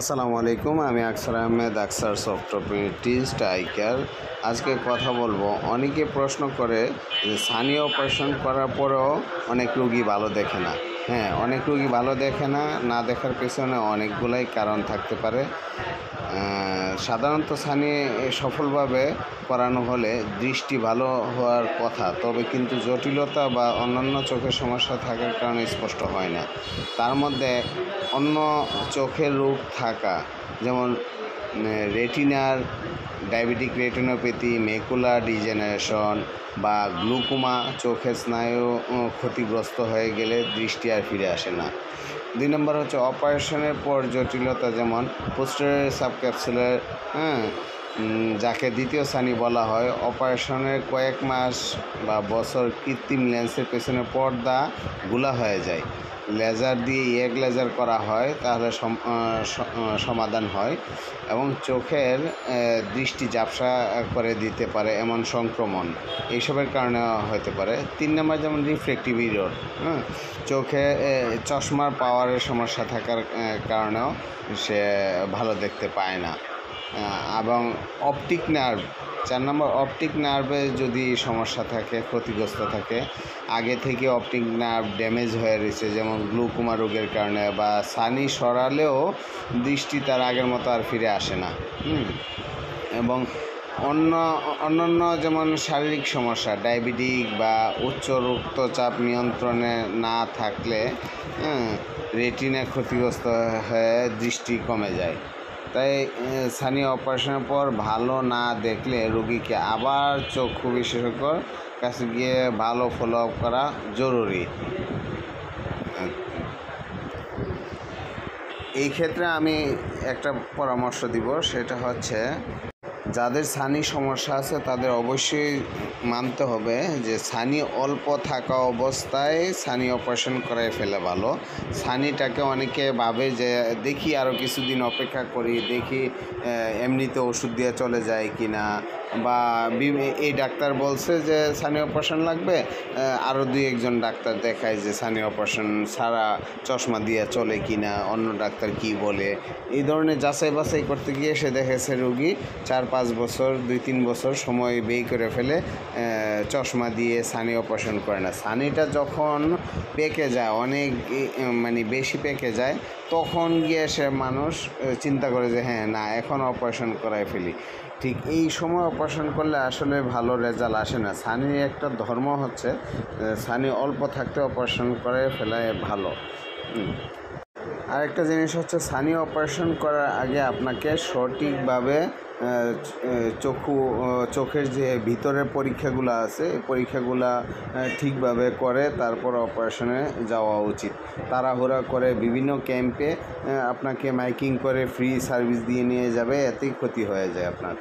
আসসালামু আলাইকুম। আমি আকসার আহমেদ, আকসার সফট অপরচুনিটিস্ট আই কেয়ার। আজকে কথা বলবো, অনেকে প্রশ্ন করে যে সানি অপারেশন করার পরেও অনেক রোগী ভালো দেখে না। হ্যাঁ, অনেক রোগী ভালো দেখে না, না দেখার পেছনে অনেকগুলাই কারণ থাকতে পারে। সাধারণত সানি সফলভাবে করানো হলে দৃষ্টি ভালো হওয়ার কথা, তবে কিন্তু জটিলতা বা অন্যান্য চোখের সমস্যা থাকার কারণে স্পষ্ট হয় না। তার মধ্যে অন্য চোখের রোগ থাকা, যেমন রেটিনার ডায়াবেটিক রেটিনোপ্যাথি, ম্যাকুলার ডিজেনারেশন বা গ্লুকোমা, চোখের স্নায়ু ক্ষতিগ্রস্ত হয়ে গেলে দৃষ্টি আর ফিরে আসে না। 2 নম্বর হচ্ছে অপারেশনের পর জটিলতা, যেমন পোস্টেরিয়র সাবক্যাপসুলার, যাকে দ্বিতীয় সানি বলা হয়। অপারেশনের কয়েক মাস বা বছর কৃত্রিম লেন্সের পেছনে পর্দা গুলা হয়ে যায়। লেজার দিয়ে এগ লেজার করা হয়, তাহলে সমাধান হয় এবং চোখের দৃষ্টি ঝাপসা করে দিতে পারে এমন সংক্রমণ এইসবের কারণে হতে পারে। 3 নম্বর যেমন রিফ্রেক্টিভ এরর, চোখে চশমার পাওয়ারের সমস্যা থাকার কারণেও সে ভালো দেখতে পায় না। এবং অপটিক নার্ভ, 4 নম্বর অপটিক নার্ভে যদি সমস্যা থাকে, ক্ষতিগ্রস্ত থাকে, আগে থেকে অপটিক নার্ভ ড্যামেজ হয়ে রয়েছে, যেমন গ্লুকোমা রোগের কারণে, বা সানি সরালেও দৃষ্টি তার আগের মতো আর ফিরে আসে না। এবং অন্যান্য যেমন শারীরিক সমস্যা, ডায়াবেটিক বা উচ্চ রক্তচাপ নিয়ন্ত্রণে না থাকলে রেটিনা ক্ষতিগ্রস্ত হয়ে দৃষ্টি কমে যায়। তাই সানি অপারেশনের পর ভালো না দেখলে রোগীকে আবার চক্ষু বিশেষজ্ঞর কাছে গিয়ে ভালো ফলো আপ করা জরুরি। এই ক্ষেত্রে আমি একটা পরামর্শ দিব, সেটা হচ্ছে যাদের সানি সমস্যা আছে তাদের অবশ্যই মানতে হবে যে সানি অল্প থাকা অবস্থায় সানি অপারেশন করাই ফেলে ভালো। সানিটাকে অনেকে ভাবে যে দেখি আরও কিছুদিন অপেক্ষা করি, দেখি এমনিতে ওষুধ দিয়ে চলে যায় কি না, বা এই ডাক্তার বলছে যে সানি অপারেশন লাগবে, আরও 2-1জন ডাক্তার দেখায় যে সানি অপারেশন ছাড়া চশমা দিয়ে চলে কি না, অন্য ডাক্তার কি বলে, এই ধরনের যাচাই বাছাই করতে গিয়ে সে দেখেছে রোগী 4-5 বছর, 2-3 বছর সময় ব্যয় করে ফেলে চশমা দিয়ে সানি অপারেশন করে না। সানিটা যখন পেকে যায়, অনেক বেশি পেকে যায়, তখন গিয়ে সে মানুষ চিন্তা করে যে হ্যাঁ না, এখন অপারেশন করাই ফেলি। ঠিক এই সময় অপারেশন করলে আসলে ভালো রেজাল্ট আসে না। সানির একটা ধর্ম হচ্ছে সানি অল্প থাকতে অপারেশন করে ফেলাই ভালো। আরেকটা জিনিস হচ্ছে, সানি অপারেশন করার আগে আপনাকে সঠিকভাবে চোখের যে ভিতরের পরীক্ষাগুলো আছে, এই পরীক্ষাগুলো ঠিকভাবে করে তারপর অপারেশনে যাওয়া উচিত। তাড়াহুড়া করে বিভিন্ন ক্যাম্পে আপনাকে মাইকিং করে ফ্রি সার্ভিস দিয়ে নিয়ে যাবে, এতেই ক্ষতি হয়ে যায় আপনার।